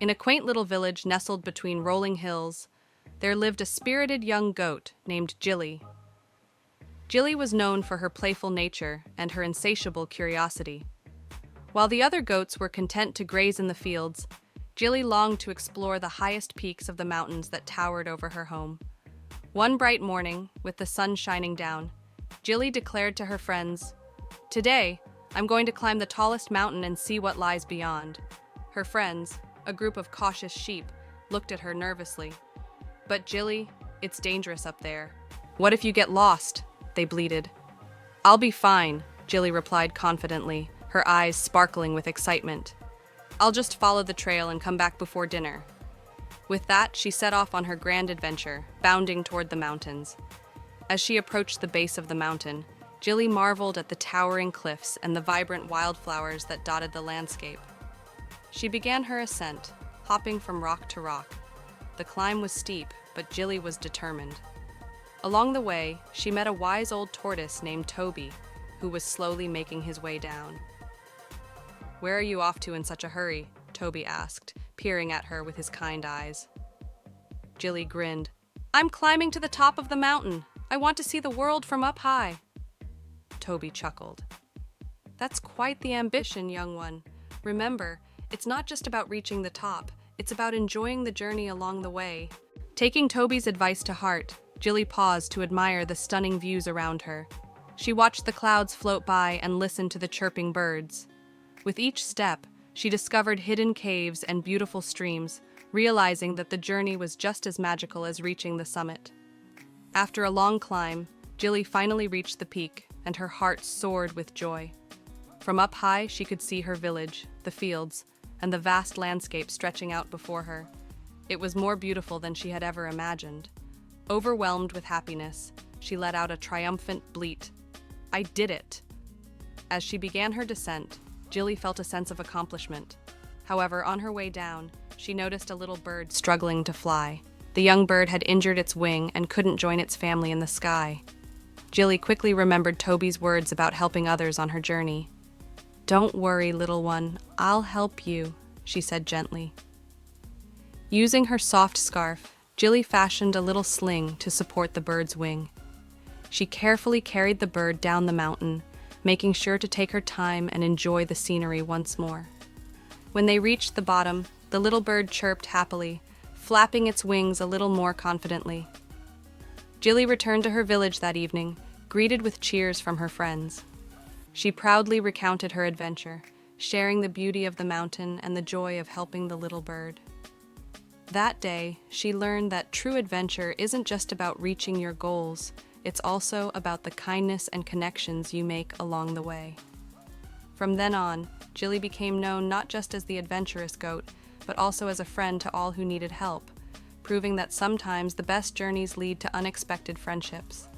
In a quaint little village nestled between rolling hills, there lived a spirited young goat named Jilly. Jilly was known for her playful nature and her insatiable curiosity. While the other goats were content to graze in the fields, Jilly longed to explore the highest peaks of the mountains that towered over her home. One bright morning, with the sun shining down, Jilly declared to her friends, "Today, I'm going to climb the tallest mountain and see what lies beyond." Her friends, a group of cautious sheep, looked at her nervously. "But Jilly, it's dangerous up there. What if you get lost?" they bleated. "I'll be fine," Jilly replied confidently, her eyes sparkling with excitement. "I'll just follow the trail and come back before dinner." With that, she set off on her grand adventure, bounding toward the mountains. As she approached the base of the mountain, Jilly marveled at the towering cliffs and the vibrant wildflowers that dotted the landscape. She began her ascent, hopping from rock to rock. The climb was steep, but Jilly was determined. Along the way, she met a wise old tortoise named Toby, who was slowly making his way down. "Where are you off to in such a hurry?" Toby asked, peering at her with his kind eyes. Jilly grinned. "I'm climbing to the top of the mountain. I want to see the world from up high." Toby chuckled. "That's quite the ambition, young one. Remember, it's not just about reaching the top, it's about enjoying the journey along the way." Taking Toby's advice to heart, Jilly paused to admire the stunning views around her. She watched the clouds float by and listened to the chirping birds. With each step, she discovered hidden caves and beautiful streams, realizing that the journey was just as magical as reaching the summit. After a long climb, Jilly finally reached the peak, and her heart soared with joy. From up high, she could see her village, the fields, and the vast landscape stretching out before her. It was more beautiful than she had ever imagined. Overwhelmed with happiness, she let out a triumphant bleat. "I did it!" As she began her descent, Jilly felt a sense of accomplishment. However, on her way down, she noticed a little bird struggling to fly. The young bird had injured its wing and couldn't join its family in the sky. Jilly quickly remembered Toby's words about helping others on her journey. "Don't worry, little one, I'll help you," she said gently. Using her soft scarf, Jilly fashioned a little sling to support the bird's wing. She carefully carried the bird down the mountain, making sure to take her time and enjoy the scenery once more. When they reached the bottom, the little bird chirped happily, flapping its wings a little more confidently. Jilly returned to her village that evening, greeted with cheers from her friends. She proudly recounted her adventure, sharing the beauty of the mountain and the joy of helping the little bird. That day, she learned that true adventure isn't just about reaching your goals, it's also about the kindness and connections you make along the way. From then on, Jilly became known not just as the adventurous goat, but also as a friend to all who needed help, proving that sometimes the best journeys lead to unexpected friendships.